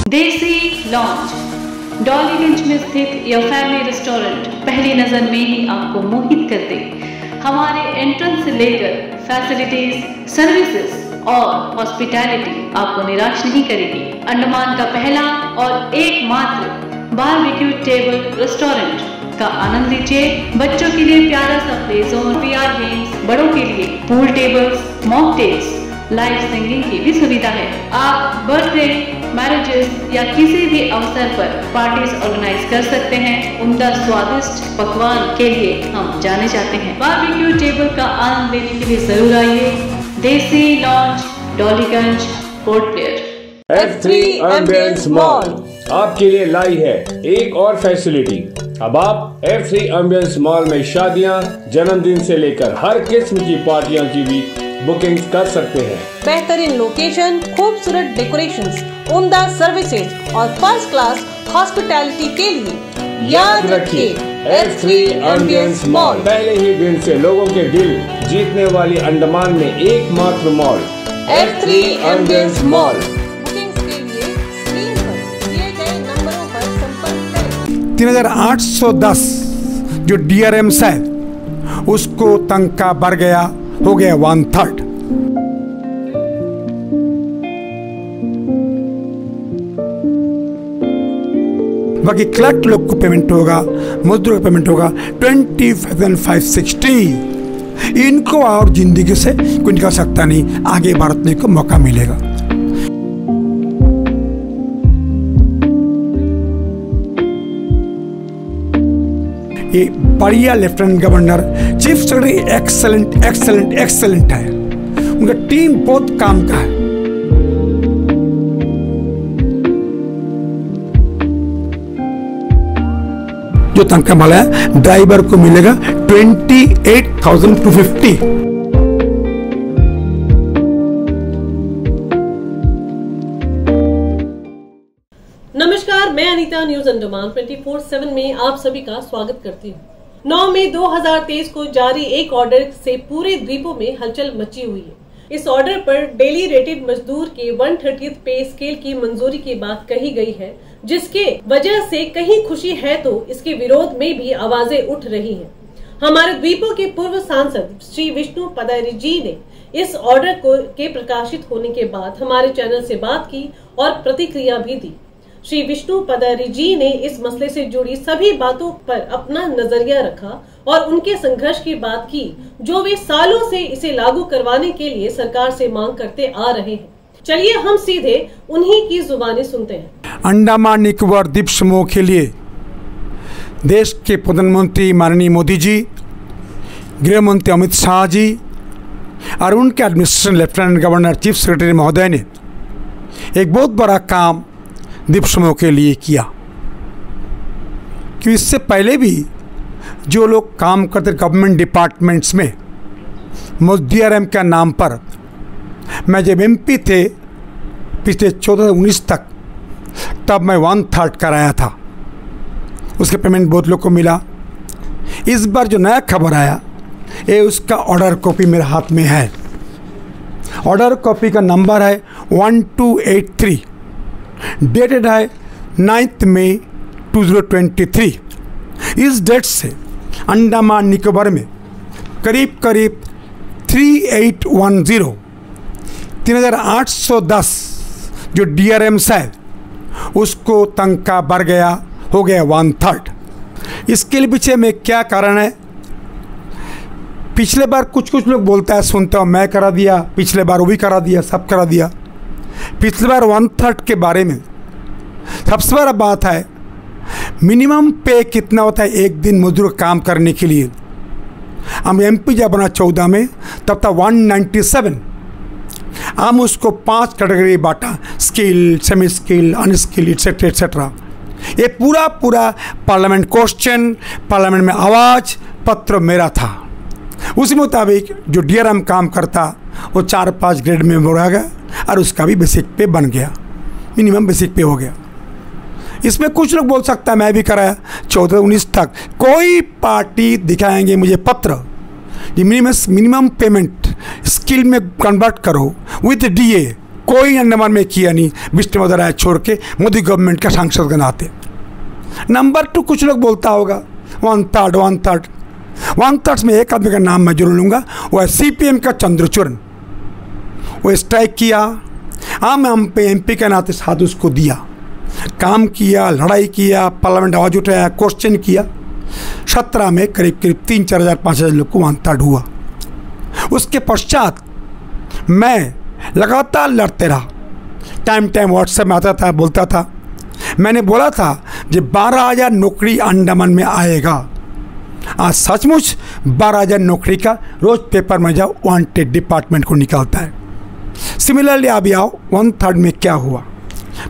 देसी लॉन्च डॉलीगंज में स्थित यह फैमिली रेस्टोरेंट पहली नजर में ही आपको मोहित कर दे। हमारे एंट्रेंस से लेकर फैसिलिटीज, सर्विसेज और हॉस्पिटैलिटी आपको निराश नहीं करेगी। अंडमान का पहला और एकमात्र बारबेक्यू टेबल रेस्टोरेंट का आनंद लीजिए। बच्चों के लिए प्यारा सा प्ले जोन, VR गेम्स, बड़ों के लिए pool tables, mocktails, live singing की भी सुविधा है। आप बर्थडे, मैरिजेस या किसी भी अवसर पर पार्टीज ऑर्गेनाइज कर सकते हैं। उम्दा स्वादिष्ट पकवान के लिए हम जाने जाते हैं। बारबेक्यू टेबल का आनंद लेने के लिए जरूर आइए। Desi launch, Dollygunj, Port Blair. F3 ambience mall आपके लिए लाई है एक और फैसिलिटी। अब आप F3 एम्बियंस मॉल में शादियां, जन्मदिन से लेकर हर किस्म की पार्टियों की भी बुकिंग कर सकते हैं। बेहतरीन लोकेशन, खूबसूरत डेकोरेशंस, उम्दा सर्विसेज और फर्स्ट क्लास हॉस्पिटैलिटी के लिए याद रखिए F3 एम्बियंस मॉल। पहले ही दिन से लोगों के दिल जीतने वाली अंडमान में एकमात्र मॉल F3 एम्बियंस मॉल। 3810 जो DRMs है उसको तंका बढ़ गया, हो गया 1/3। बाकी क्लर्क लोग को पेमेंट होगा, मजदूर को पेमेंट होगा 20,560। इनको और जिंदगी से कोई निकाल सकता नहीं, आगे बढ़ने को मौका मिलेगा। ये बढ़िया lieutenant governor, chief secretary excellent excellent excellent है। उनका टीम बहुत काम का है। जो तनख्वाह वाला है ड्राइवर को मिलेगा 28,250। नमस्कार, मैं अनीता न्यूज अंडमान 24/7 में आप सभी का स्वागत करती हूँ। 9 मई 2023 को जारी एक ऑर्डर से पूरे द्वीपों में हलचल मची हुई है। इस ऑर्डर पर डेली रेटेड मजदूर के 130th पे स्केल की मंजूरी की बात कही गई है, जिसके वजह से कहीं खुशी है तो इसके विरोध में भी आवाजें उठ रही हैं। हमारे द्वीपों के पूर्व सांसद श्री विष्णु पदारी जी ने इस ऑर्डर के प्रकाशित होने के बाद हमारे चैनल से बात की और प्रतिक्रिया भी दी। श्री विष्णु पदारी जी ने इस मसले से जुड़ी सभी बातों पर अपना नजरिया रखा और उनके संघर्ष की बात की, जो वे सालों से इसे लागू करवाने के लिए सरकार से मांग करते आ रहे हैं। चलिए हम सीधे उन्हीं की जुबानी सुनते हैं। अंडमान निकोबार द्वीप समूह के लिए देश के प्रधानमंत्री माननीय मोदी जी, गृह मंत्री अमित शाह जी और उनके administration lieutenant governor, chief secretary महोदय ने एक बहुत बड़ा काम द्वीप समूह के लिए किया। कि इससे पहले भी जो लोग काम करते गवर्नमेंट डिपार्टमेंट्स में DRM के नाम पर, मैं जब MP थे पिछले 14-19 तक, तब मैं 1/3 कराया था। उसके पेमेंट बहुत लोग को मिला। इस बार जो नया खबर आया ये उसका ऑर्डर कॉपी मेरे हाथ में है। ऑर्डर कॉपी का नंबर है 1283, डेटेड है 9 मई 2023। इस डेट से अंडमान निकोबार में करीब 3810 जो DRMs है उसको तंका बढ़ गया, हो गया 1/3। इसके पीछे में क्या कारण है? पिछले बार कुछ लोग बोलता है, सुनता हूँ मैं करा दिया, पिछले बार वो भी करा दिया, सब करा दिया। पिछले बार 1/3 के बारे में सबसे बड़ा बात है मिनिमम पे कितना होता है एक दिन मजदूर काम करने के लिए। हम MP जब बना 14 में तब था 197। हम उसको 5 कैटेगरी बांटा, skill, semi skill, unskilled, etcetera etcetera. ये पूरा पार्लियामेंट क्वेश्चन, पार्लियामेंट में आवाज़ पत्र मेरा था। उसी मुताबिक जो DRM काम करता वो 4-5 ग्रेड में बढ़ा गया और उसका भी बेसिक पे बन गया, मिनिमम बेसिक पे हो गया। इसमें कुछ लोग बोल सकता है मैं भी कराया 14-19 तक। कोई पार्टी दिखाएंगे मुझे पत्र, मिनिमम पेमेंट स्किल में कन्वर्ट करो विथ DA कोई अंडमान में किया नहीं, विष्णुवर्धन राय छोड़ के मोदी गवर्नमेंट का सांसद के नाते। नंबर 2, कुछ लोग बोलता होगा 1/3 में एक आदमी का नाम मैं जरूर लूँगा, वो है CPM का चंद्रचूड़। वो स्ट्राइक किया, हम पे MP के नाते साथ उसको दिया, काम किया, लड़ाई किया, पार्लियामेंट आवाज़ उठाया, क्वेश्चन किया। 17 में करीब 3-4 हज़ार 5 हज़ार लोग को 1/3 हुआ। उसके पश्चात मैं लगातार लड़ते रहा, टाइम व्हाट्सएप में आता था, बोलता था। मैंने बोला था कि 12,000 नौकरी अंडमान में आएगा। आज सचमुच 12,000 नौकरी का रोज पेपर में जाओ वांटेड डिपार्टमेंट को निकालता है। सिमिलरली अभी आओ 1/3 में क्या हुआ।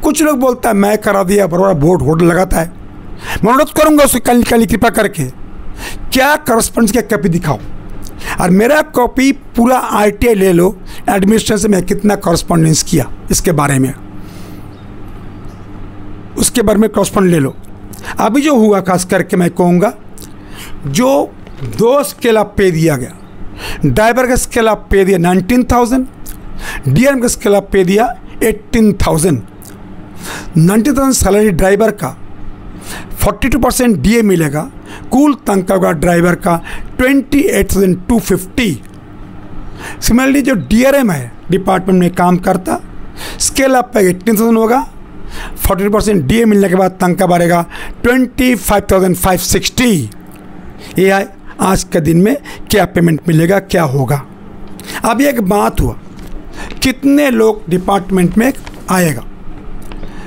कुछ लोग बोलता है मैं करा दिया, बड़ा बोर्ड होल्ड लगाता है। मैं अनुरोध करूँगा उसको कल कृपा करके क्या करस्पॉन्डेंस की कॉपी दिखाओ, और मेरा कॉपी पूरा RTI ले लो, एडमिनिस्ट्रेशन से मैं कितना करस्पॉन्डेंस किया इसके बारे में, उसके बारे में करस्पॉन्डेंस ले लो। अभी जो हुआ खास करके मैं कहूँगा, जो 2 स्केल ऑफ पे दिया गया, ड्राइवर का स्केल ऑफ पे दिया 19,000, DRM का स्केल ऑफ पे दिया 18,000। 90,000 सैलरी ड्राइवर का, 42% DA मिलेगा, कुल तनख्वाह होगा ड्राइवर का 28,250। सिमिलरली जो DRM है, डिपार्टमेंट में काम करता, स्केल अप पे 18,000 होगा, 42% DA मिलने के बाद तनख्वाह बढ़ेगा 25,560। ये है आज के दिन में क्या पेमेंट मिलेगा, क्या होगा। अब एक बात हुआ, कितने लोग डिपार्टमेंट में आएगा।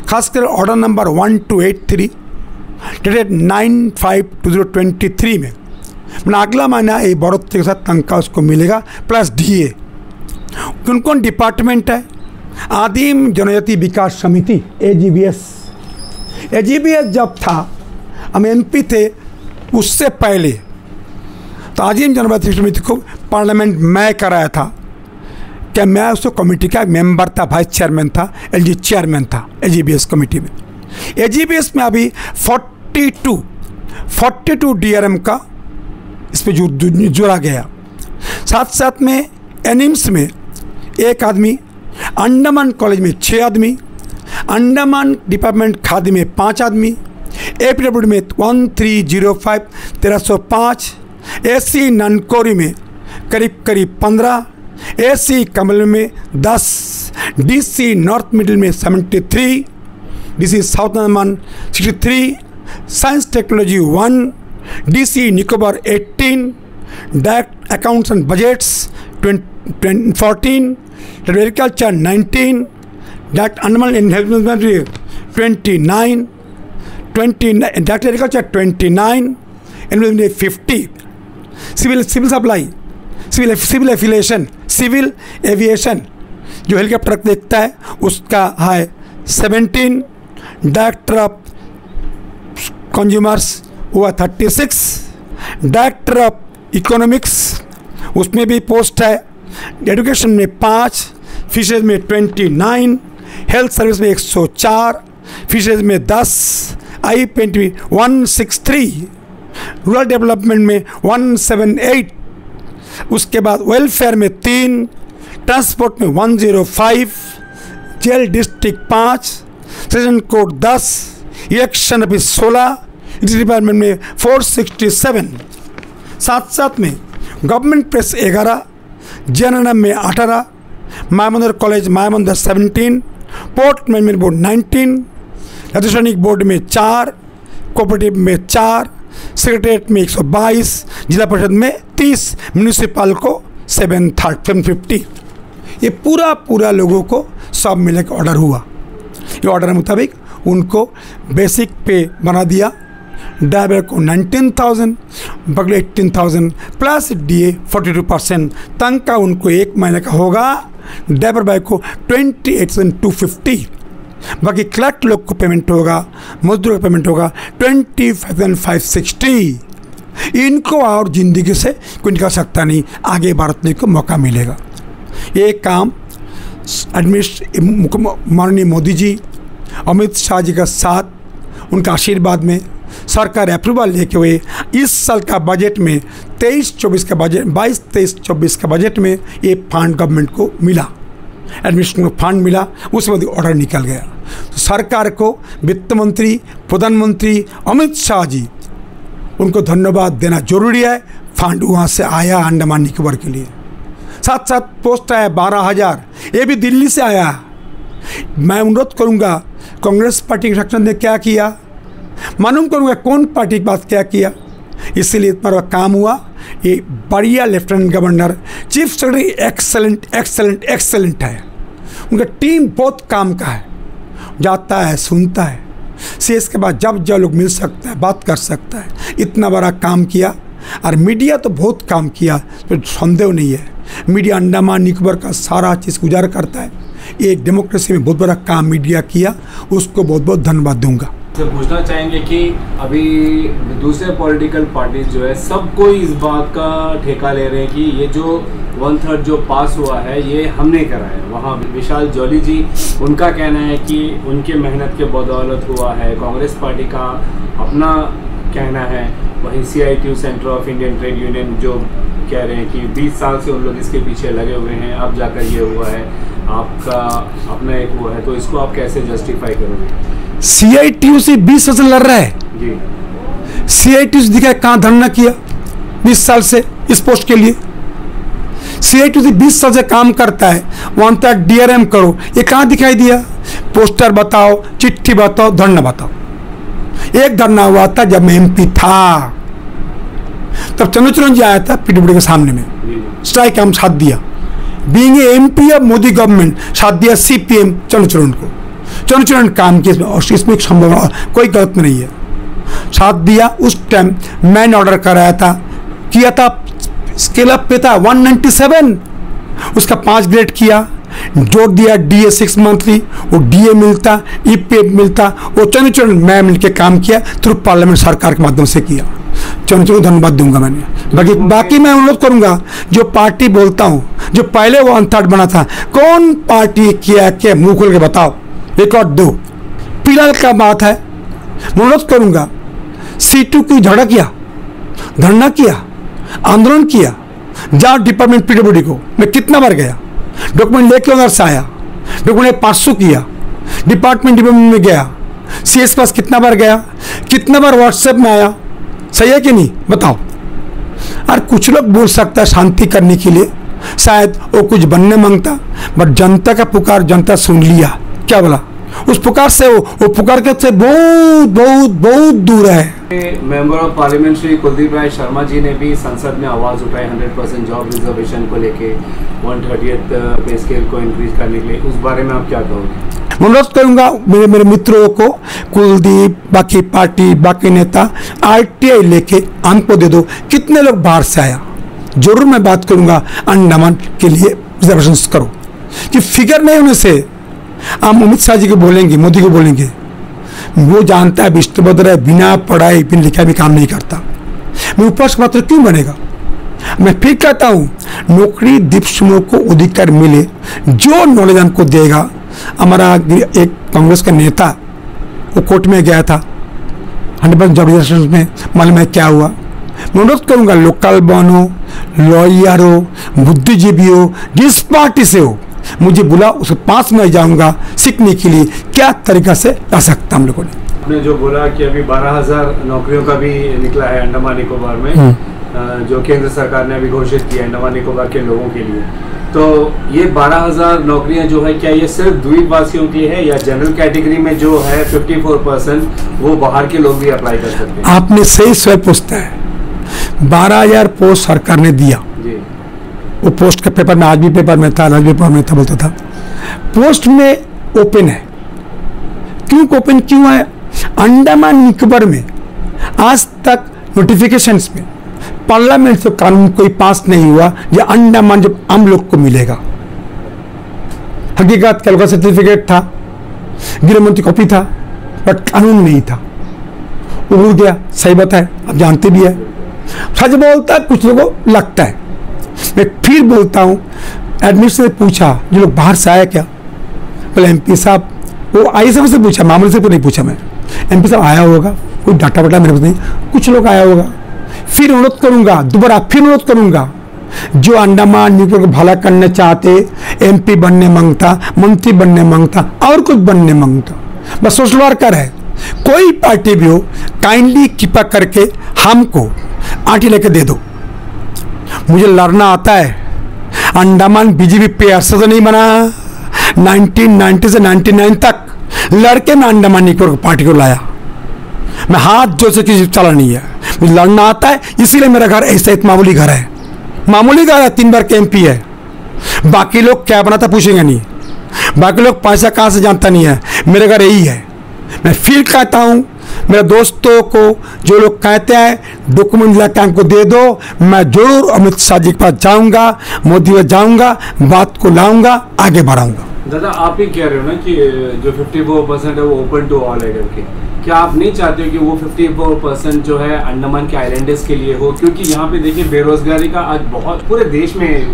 खासकर ऑर्डर नंबर 1283 डेटेड 9/5/2023 में, अगला महीना ये बढ़ोतरी के साथ तनख्वाह उसको मिलेगा प्लस DA। कौन कौन डिपार्टमेंट है? आदिम जनजाति विकास समिति AGBS जब था, हम MP थे, उससे पहले तो आदिम जनजाति समिति को पार्लियामेंट मैं कराया था। क्या मैं उसको कमेटी का मेंबर था, वाइस चेयरमैन था, LG चेयरमैन था AGBS कमेटी में। AGBS में अभी 42 DRM का इस पर जुड़ा गया। साथ साथ में एनिम्स में 1 आदमी, अंडमान कॉलेज में 6 आदमी, अंडमान डिपार्टमेंट खादी में 5 आदमी, APWD में 1305 1305, AC ननकोरी में करीब 15, AC कमल में 10, DC नॉर्थ मिडिल में 73, DC south Andaman 63, science technology 1, DC Nicobar 18, direct accounts and budgets 14, agriculture 19, direct Andaman investment 29, direct agriculture 29, investment 50, civil supply, civil affiliation, civil aviation जो हेलीकॉप्टर देखता है उसका है 17, डायरेक्टर ऑफ कंज्यूमर्स हुआ 36, डायरेक्टर ऑफ इकोनॉमिक्स उसमें भी post है, एजुकेशन में 5, फिशेज में 29, हेल्थ सर्विस में 104, फिशेज में 10, IP 163, रूरल डेवलपमेंट में 178, उसके बाद वेलफेयर में 3, ट्रांसपोर्ट में 105, jail district 5, session court 10, election अभी 16, डिपार्टमेंट में 467। साथ में गवर्नमेंट प्रेस 11, JNM में 18, Mayabunder college Mayabunder 17, port management board 19, राजस्थानिक बोर्ड में 4, कोऑपरेटिव में 4, सेक्रेटरीट में 122, जिला परिषद में 30, म्यूनिसिपल को 750। ये पूरा लोगों को सब मिले का ऑर्डर हुआ। ये ऑर्डर के मुताबिक उनको बेसिक पे बना दिया, ड्राइवर को 19,000, बगले 18,000 प्लस DA 42%, तनख्वाह उनको 1 महीने का होगा, ड्राइवर भाई को 28,250, बाकी क्लर्क लोग को पेमेंट होगा, मजदूर का पेमेंट होगा 25,560। इनको और ज़िंदगी से कोई निकाल सकता नहीं, आगे बढ़ने को मौका मिलेगा। ये काम माननीय मोदी जी, अमित शाह जी का साथ, उनका आशीर्वाद में सरकार अप्रूवल लेके हुए इस साल का बजट में 23-24 का बजट 22-23-24 का बजट में ये फंड गवर्नमेंट को मिला। एडमिनिस्ट्रेशन को फंड मिला, उसके बाद ऑर्डर निकल गया। तो सरकार को, वित्त मंत्री, प्रधानमंत्री अमित शाह जी, उनको धन्यवाद देना जरूरी है। फंड वहाँ से आया अंडमान निकोबार के लिए। साथ साथ पोस्ट आया 12,000, ये भी दिल्ली से आया। मैं अनुरोध करूँगा कांग्रेस पार्टी के शासन ने क्या किया, मालूम करूँगा कौन पार्टी के पास क्या किया, इसीलिए इतना काम हुआ। ये बढ़िया lieutenant governor, chief secretary excellent excellent excellent है। उनका टीम बहुत काम का है, जाता है, सुनता है, सीएस के बाद जब जब लोग मिल सकता है, बात कर सकता है। इतना बड़ा काम किया। और मीडिया तो बहुत काम किया, तो संदेह नहीं है। मीडिया अंडमान निकोबार का सारा चीज़ गुजार करता है। एक डेमोक्रेसी में बहुत बड़ा काम मीडिया किया, उसको बहुत बहुत धन्यवाद दूंगा। तो पूछना चाहेंगे कि अभी दूसरे पॉलिटिकल पार्टीज जो है सब कोई इस बात का ठेका ले रहे हैं कि ये जो 1/3 जो पास हुआ है ये हमने करा है। वहाँ विशाल जॉली जी, उनका कहना है कि उनके मेहनत के बदौलत हुआ है। कांग्रेस पार्टी का अपना कहना है। वहीं CITU centre of Indian trade union जो कह रहे हैं कि 20 साल से उन लोग इसके पीछे लगे हुए हैं, अब जाकर ये हुआ है। आपका अपना एक हुआ है, तो इसको आप कैसे जस्टिफाई करोगे? CITU से 20 साल से लड़ रहा है जी। CITU से दिखा कहाँ धरना किया 20 साल से इस पोस्ट के लिए। CITU से 20 साल से काम करता है, वहाँ तक DRM करो, ये कहाँ दिखाई दिया? पोस्टर बताओ, चिट्ठी बताओ, धरना बताओ। एक धरना हुआ था जब मैं MP था, तब चंद्रचरण जी आया था PWD के सामने में, स्ट्राइक हम साथ दिया। Being MP of Modi government, साथ दिया CPM चंद्रचरण को। चंद्रचरण काम किया और इसमें एक संभव कोई गलत नहीं है, साथ दिया। उस टाइम मैंने ऑर्डर कराया था, किया था, स्केल अप पे था 197, उसका 5 ग्रेड किया, जोड़ दिया DA 6 मंथली, वो DA मिलता, EPF मिलता, वो चंद्रचरण मैं मिलकर काम किया, थ्रू पार्लियामेंट सरकार के माध्यम से किया। चंद्रचरण धन्यवाद दूंगा मैंने। बाकी मैं अनुरोध करूंगा, जो पार्टी बोलता हूँ, जो पहले वो 1/3 बना था, कौन पार्टी किया क्या, मुंह खोल के बताओ, एक और दो। फिलहाल का बात है, मैं अनुरोध करूंगा, C2 की झगड़ा किया, धरना किया, आंदोलन किया, जाओ डिपार्टमेंट PWD को, मैं कितना बार गया, डॉक्यूमेंट लेके उधर से आया, डॉक्यूमेंट 500 किया, डिपार्टमेंट में गया, CS पास कितना बार गया, कितना बार व्हाट्सएप में आया, सही है कि नहीं बताओ। और कुछ लोग बोल सकता है शांति करने के लिए, शायद वो कुछ बनने मांगता, बट जनता का पुकार जनता सुन लिया। क्या बोला? उस पुकार से वो पुकार के से बहुत बहुत बहुत दूर है। Member of parliament Shri Kuldeep Rai Sharma ji ने भी संसद में आवाज उठाई 100% जॉब रिजर्वेशन को लेके, 130th पे स्केल को इंक्रीज करने के लिए। उस बारे में आप क्या कहोगे? अनुरोध करूंगा मेरे मित्रों को, कुलदीप, बाकी पार्टी, बाकी नेता, RTI लेके हमको दे दो। कितने लोग बाहर से आया, जरूर मैं बात करूंगा अंडमान के लिए रिजर्वेशन करो। कि फिगर नहीं होने से हम अमित शाह जी को बोलेंगे, मोदी को बोलेंगे, वो जानता है विष्णुभद्र बिना पढ़ाई बिना लिखा भी काम नहीं करता, मैं उपराष्ट्र पात्र क्यों बनेगा? मैं फिर कहता हूँ, नौकरी दीप समूह को अधिकार मिले, जो नॉलेज हमको देगा। हमारा एक कांग्रेस का नेता वो कोर्ट में गया था 100% जॉब रिजर्वेशन में, मालूम है क्या हुआ? मैं अनुरोध करूंगा, लोकल बनो, लॉयर हो, बुद्धिजीवी हो, जिस पार्टी से हो, मुझे बुला, उसके पास में जाऊंगा सीखने के लिए क्या तरीका से ला सकता हम लोगों ने। आपने जो बोला कि अभी 12,000 नौकरियों का भी निकला है अंडमान निकोबार में, जो केंद्र सरकार ने अभी घोषित किया अंडमान निकोबार के लोगों के लिए, तो ये 12,000 नौकरियां जो है, क्या ये सिर्फ द्वीपवासियों के लिए है या जनरल कैटेगरी में जो है 54% वो बाहर के लोग भी अप्लाई कर सकते हैं? आपने सही सवाल पूछता है। 12,000 पोस्ट सरकार ने दिया जी। वो पोस्ट का पेपर में, आज भी पेपर में था, आज भी पेपर में था, बोलता था पोस्ट में ओपन है। क्यों ओपन क्यों है? अंडमान निकोबार में आज तक नोटिफिकेशंस में पार्लियामेंट से कानून कोई पास नहीं हुआ या अंडमान जब हम लोग को मिलेगा। हकीकत का सर्टिफिकेट था, गृह मंत्री कॉपी था, बट कानून नहीं था, उड़ गया। सही बात है, आप जानते भी है। सच बोलता है, कुछ लोगों को लगता है। मैं फिर बोलता हूँ, एडमिनिस्ट्रेशन से पूछा, जो लोग बाहर से आया क्या, बोले MP साहब, वो आई से पूछा, मामले से तो नहीं पूछा मैं, MP साहब आया होगा, कोई डाटा वाटा मेरे पास नहीं, कुछ लोग आया होगा। फिर अनुरोध करूंगा, दोबारा फिर अनुरोध करूंगा, जो अंडमान निकोबार को भला करना चाहते, MP बनने मांगता, मंत्री बनने मांगता, और कुछ बनने मांगता, बस सोशल वर्कर है, कोई पार्टी भी हो, काइंडली कृपा करके हमको आंटी लेके दे दो। मुझे लड़ना आता है। अंडमान बीजेपी पेयर से तो नहीं बना, 1990 से 99 तक लड़के मैं अंडमान निकोबार पार्टी को लाया। मैं हाथ जोड़ से किसी चला नहीं है, मुझे लड़ना आता है, इसीलिए मेरा घर ऐसा एक मामूली घर है, मामूली घर है, 3 बार के MP है। बाकी लोग क्या बनाता पूछेंगे नहीं, बाकी लोग पैसा कहाँ से जानता नहीं है, मेरे घर यही है। मैं फिर कहता हूँ मेरे दोस्तों को, जो लोग कहते हैं डॉक्यूमेंट लाके हमको दे दो, मैं जरूर अमित शाह जी के पास जाऊँगा, मोदी में जाऊँगा, बात को लाऊंगा, आगे बढ़ाऊंगा। दादा आप ही कह रहे हो ना कि जो 54% है वो ओपन टू ऑल है करके, क्या आप नहीं चाहते हो कि वो 54% जो है अंडमान के आइलैंडर्स के लिए हो? क्योंकि यहाँ पे देखिए बेरोजगारी का आज बहुत पूरे देश में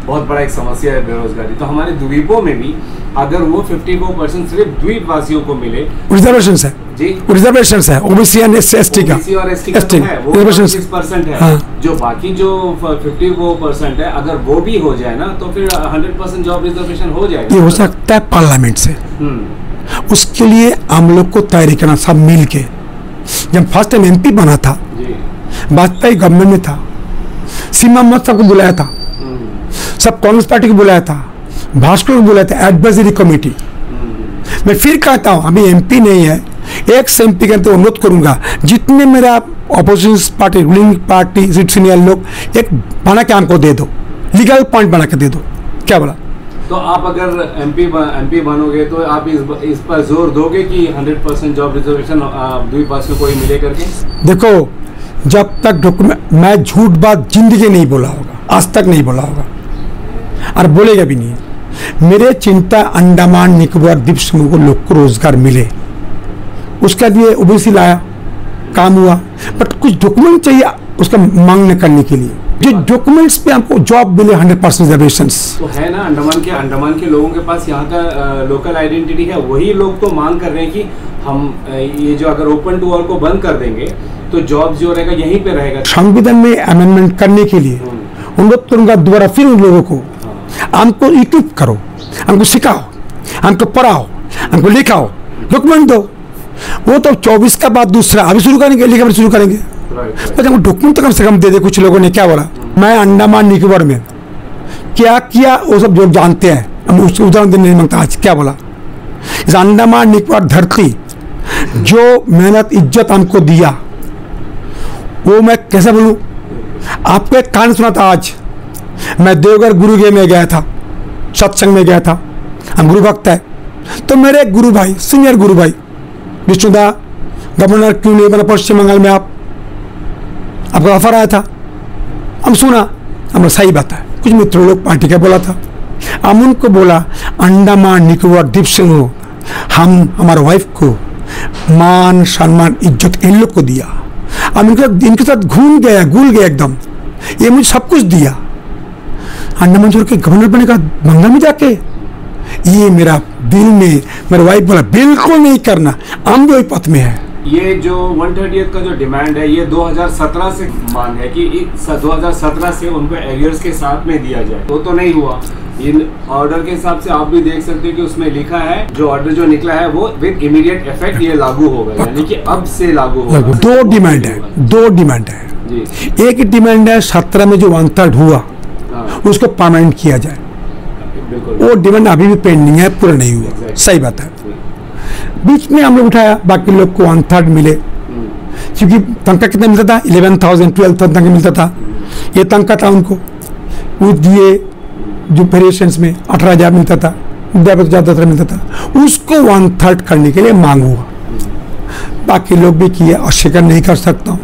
बहुत बड़ा एक समस्या है बेरोजगारी। तो हमारे द्वीपों में भी अगर वो 54% सिर्फ द्वीपवासियों को मिले, रिजर्वेशन है जी, रिजर्वेशन है OBC और ST का, OBC और ST का तो है, वो 25% है। हाँ। जो बाकी जो 54% है अगर वो भी हो जाए ना तो फिर 100% जॉब रिजर्वेशन हो जाएगा। ये हो सकता है पार्लियामेंट से। उसके लिए हम लोग को तैयारी करना, सब मिल के। जब फर्स्ट टाइम MP बना था, वाजपेयी गवर्नमेंट में था, सीमा मोहम्मद सबको बुलाया था, सब कांग्रेस पार्टी को बुलाया था, भास्कर को बुलाया था, एडवाइजरी कमेटी। मैं फिर कहता हूँ अभी MP नहीं है, एक MP का तो अनुरोध करूंगा, जितने मेरा opposition party, ruling party senior लोग, एक बना के हमको दे दो, लीगल पॉइंट बना के दे दो। क्या बोला? तो आप अगर MP बनोगे तो आप इस पर जोर दोगे कि 100% जॉब रिजर्वेशन द्वीपवासियों को ही मिले करके? देखो, जब तक डॉक्यूमेंट, मैं झूठ बात जिंदगी नहीं बोला होगा, आज तक नहीं बोला होगा और बोलेगा भी नहीं। मेरे चिंता अंडमान निकोबार द्वीप समूह को लोग को रोजगार मिले, उसके लिए OBC लाया, काम हुआ, बट कुछ डॉक्यूमेंट चाहिए उसका मांगने करने के लिए, जो डॉक्यूमेंट्स पे हमको जॉब मिले 100% रिजर्वेशन तो है ना। अंडमान के लोगों के पास यहाँ का लोकल आइडेंटिटी है, वही लोग तो मांग कर रहे हैं कि हम ये जो अगर ओपन टू ऑल को बंद कर देंगे तो जॉब जो रहेगा यहीं पे रहेगा। संविधान में अमेंडमेंट करने के लिए अनुरोध करूंगा दोबारा फिर उन लोगों को, हमको इक्विप करो, हमको सिखाओ, हमको पढ़ाओ, हमको लिखाओ, डॉक्यूमेंट दो। वो तो 24 का बाद दूसरा अभी शुरू करेंगे, लिखा शुरू करेंगे, तो हमको डॉक्यूमेंट तो कम से कम दे दे। कुछ लोगों ने क्या बोला, मैं अंडमान निकोबार में क्या किया वो सब जो जानते हैं, हम उसको उदाहरण देने नहीं मांगता। आज क्या बोला, इस अंडमान निकोबार धरती जो मेहनत इज्जत हमको दिया, वो मैं कैसे बोलूं? आपको एक कहानी सुना था। आज मैं देवघर गुरुगे में गया था, सत्संग में गया था, हम गुरु भक्त है, तो मेरे गुरु भाई, सीनियर गुरु भाई विष्णुदा, गवर्नर क्यों नहीं बना पश्चिम बंगाल में, आपको ऑफर आया था, हम सुना, हमें सही बात है। कुछ मित्रों लोग पार्टी का बोला था, हम उनको बोला अंडमान निकोबार द्वीप समूह, हम हमारे वाइफ को मान सम्मान इज्जत इन लोग को दिया, हम इनके साथ घूम गया, घुल गया एकदम, ये मुझे सब कुछ दिया। अंडमान छोड़ के गवर्नर बने का बंगाल में जाके, ये मेरा दिल में, मेरे वाइफ बोला बिल्कुल नहीं करना, हम भी वही पथ में है। ये जो 130th का जो डिमांड है ये 2017 से मांग है कि 2017 से उनको एरियर्स के साथ में दिया जाए, वो तो नहीं हुआ। इन ऑर्डर के हिसाब से आप भी देख सकते हो कि उसमें लिखा है, जो ऑर्डर जो निकला है वो विद इमीडिएट इफेक्ट ये लागू होगा, यानी कि अब से लागू होगा। दो डिमांड है जी। एक डिमांड है 17 में जो 1/3 हुआ उसको परमानेंट किया जाए, वो डिमांड अभी भी पेंडिंग है, पूरा नहीं हुआ। सही बात है। बीच में हम लोग उठाया, बाकी लोग को 1/3 मिले, क्योंकि तनख्वाह कितना मिलता था, 11,000 12,000 तनख्वाह मिलता था, ये तनख्वाह था उनको। ये जो वेरिएशंस में 18,000 मिलता था, ज़्यादा मिलता था, उसको 1/3 करने के लिए मांग हुआ। बाकी लोग भी किए, अस्वीकार नहीं कर सकता हूँ,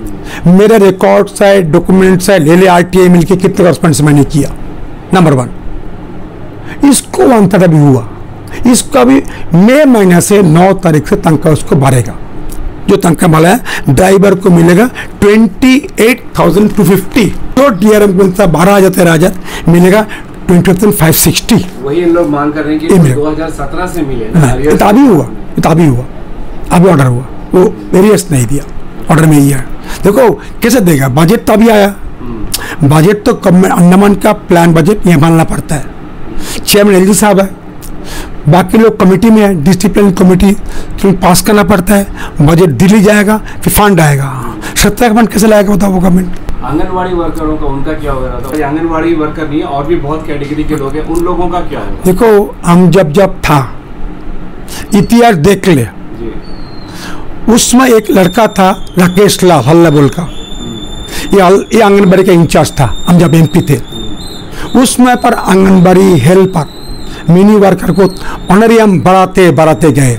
मेरे रिकॉर्ड्स है, डॉक्यूमेंट्स है, ले ले RTI मिलके कितने कॉरेस्पॉन्डेंस मैंने किया। नंबर 1 इसको 1/3 अभी हुआ, इसका भी मई महीने से 9 तारीख से तनख्वाह उसको भरेगा। जो तनख्वाह वाला है ड्राइवर को मिलेगा 28,250, जो DRM को मिलता 12,000 13,000 मिलेगा 20,560। वही इन लोग मांग कर रहे हैं कि 2017 से मिले। अभी हुआ, अभी ऑर्डर हुआ, वो वेरियस नहीं दिया, ऑर्डर में ही है। देखो कैसे देगा, बजट तभी आया, बजट तो अंडमान का प्लान बजट यहाँ बनना पड़ता है। चेयरमैन एलजी साहब है, बाकी लोग कमेटी में है, डिसिप्लिन कमेटी तो पास करना पड़ता है, बजट दिल्ली जाएगा, फिर फंड आएगा। सत्ता का फंड कैसे लाएगा बताओ वो गवर्नमेंट? आंगनवाड़ी वर्करों का उनका क्या हो रहा था? आंगनवाड़ी वर्कर नहीं है, और भी बहुत कैटेगरी के लोग हैं, उन लोगों का क्या है? देखो, हम जब था इतिहास देख ले, उसमें एक लड़का था राकेश लाल हल्लाबोल का, ये आंगनबाड़ी का इंचार्ज था, हम जब एमपी थे। उसमें पर आंगनबाड़ी हेल्पर मिनी वर्कर को ऑनरियम बढ़ाते बढ़ाते गए।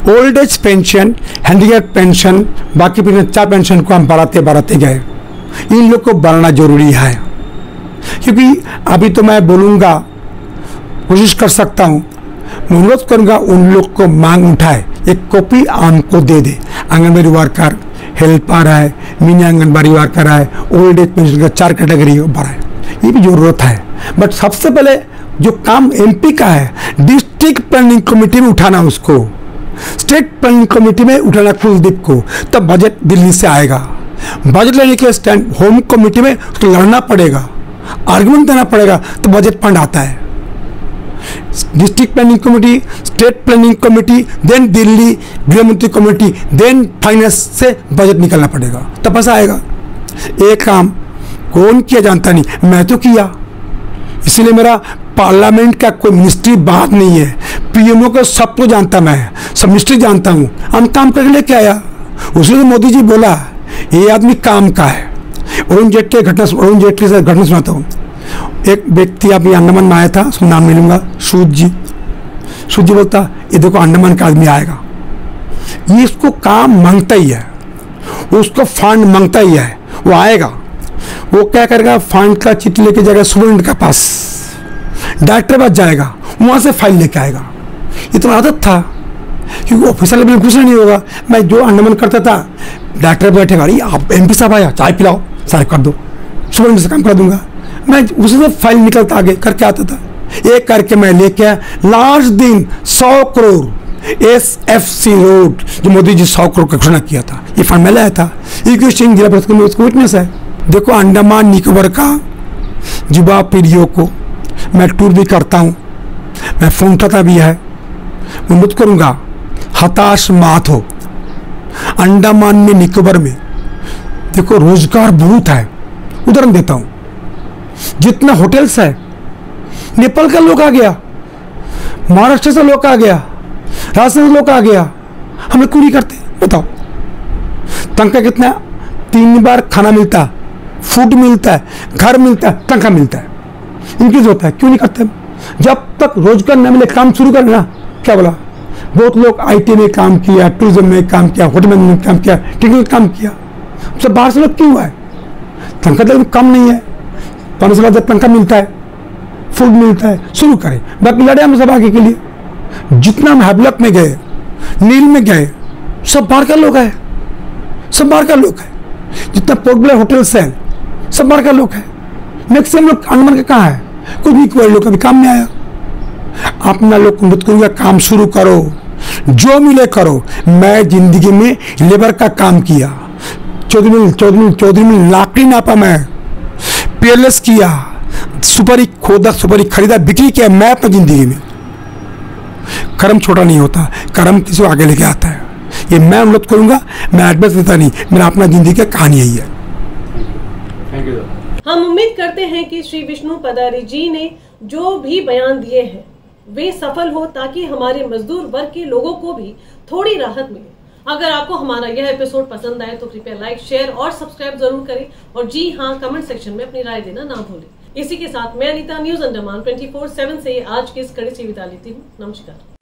Old age pension, handicap pension, बाकी चार पेंशन को हम बढ़ाते बढ़ाते गए। इन लोग को बढ़ाना जरूरी है, क्योंकि अभी तो मैं बोलूँगा, कोशिश कर सकता हूँ, मैं अनुरोध करूँगा उन लोग को मांग उठाए, एक कॉपी हमको दे दे। आंगनबाड़ी वर्कर, हेल्पर है, मिनी आंगनबाड़ी वर्कर है, ओल्ड एज पेंशन का 4 कैटेगरी बढ़ाए, ये भी जरूरत है। बट सबसे पहले जो काम एमपी का है, डिस्ट्रिक्ट प्लानिंग कमेटी में उठाना, उसको स्टेट प्लानिंग कमेटी में उठाना कुलदीप को, तब बजट दिल्ली से आएगा। बजट लेने के स्टैंड होम कमेटी में उसको लड़ना पड़ेगा, आर्गुमेंट देना पड़ेगा, तो बजट फंड आता है। District planning committee, state planning committee, then Delhi गृह मंत्री कमेटी, देन फाइनेंस से बजट निकलना पड़ेगा, तब पैसा आएगा। एक काम कौन किया जानता नहीं, मैं तो किया, इसलिए मेरा पार्लियामेंट का कोई मिनिस्ट्री बात नहीं है। पीएमओ को सबको जानता, मैं सब मिनिस्ट्री जानता हूँ, हम काम करके लेके आया। उसने मोदी जी बोला ये आदमी काम का है। अरुण जेटली से घटना सुनाता हूँ। एक व्यक्ति अभी अंडमान में आया था, उसका नाम नहीं लूंगा, सूद जी बोलता, ये देखो अंडमान का आदमी आएगा, ये इसको काम मांगता ही है, उसको फंड मांगता ही है, वो आएगा, वो क्या करेगा, फंड का चिट्ठी लेके जाएगा स्टूडेंट के पास, डायरेक्टर पास जाएगा, वहां से फाइल लेके आएगा। ये तो आदत था, क्योंकि ऑफिसर लेवल में कुछ नहीं होगा। मैं जो अंडमान करता था, डायरेक्टर बैठेगा, अरे आप एमपी साहब आया, चाय पिलाओ, सारे कर दो, स्टूडेंट से काम करा दूंगा। मैं उसी से फाइल निकलता आगे करके आता था, एक करके मैं लेके आया। लास्ट दिन 100 करोड़ SFC रोड, जो मोदी जी 100 करोड़ का घोषणा किया था, ये फंड में लाया था। जिला परिषद में उसको विटनेस है। देखो, अंडमान निकोबार का युवा पीढ़ियों को मैं टूर भी करता हूँ, मैं फोन उठाता भी है, मैं अनुरोध करूँगा हताश मत हो। अंडमान में, निकोबार में देखो रोजगार बहुत है। उदाहरण देता हूँ, जितना होटल्स है, नेपाल का लोग आ गया, महाराष्ट्र से लोग आ गया, राजस्थान से लोग आ गया, हम लोग क्यों नहीं करते बताओ? तनख्वाह कितना? 3 बार खाना मिलता, फूड मिलता है, घर मिलता है, तनख्वाह मिलता है, इंक्रीज होता है, क्यों नहीं करते? जब तक रोजगार न मिले काम शुरू करना। क्या बोला? बहुत लोग IT में काम किया, टूरिज्म में काम किया, होटल मैनेजमेंट में काम किया, टेक्निकल काम किया, सब बाहर से लोग क्यों आए? तनख्वाह तो कम नहीं है, 500 हजार तनख्वाह मिलता है, फूड मिलता है, शुरू करें। बाकी लड़े हम सब आगे के लिए। जितना हम हैवलक में गए, नील में गए, सब बाहर का लोग है, सब बाहर का लोग है। जितना पॉपुलर होटल्स हैं, सब बाहर का लोग है। मैक्सिमम लोग अंडमान के कहाँ है? कुछ भी कोई लोग कभी काम में आया। अपना लोग मत करूँगा, काम शुरू करो, जो मिले करो। मैं जिंदगी में लेबर का काम किया, चौधरी में लाकड़ी नापा, मैं PLS किया, सुपारी खोदा, सुपारी खरीदा, बिक्री किया। मैं अपनी जिंदगी में, कर्म छोटा नहीं होता, कर्म किसी को आगे लेके आता है। ये मैं अनुरोध करूंगा, मैं एडवाइस देता नहीं, मेरा अपना जिंदगी का कहानी यही है। Thank you. हम उम्मीद करते हैं कि श्री विष्णु पदारी जी ने जो भी बयान दिए हैं वे सफल हो, ताकि हमारे मजदूर वर्ग के लोगों को भी थोड़ी राहत मिले। अगर आपको हमारा यह एपिसोड पसंद आए तो कृपया लाइक, शेयर और सब्सक्राइब जरूर करें, और जी हाँ, कमेंट सेक्शन में अपनी राय देना ना भूलें। इसी के साथ मैं अनीता, न्यूज अंडमान 24/7 से आज की इस कड़ी से विदा लेती हूँ। नमस्कार।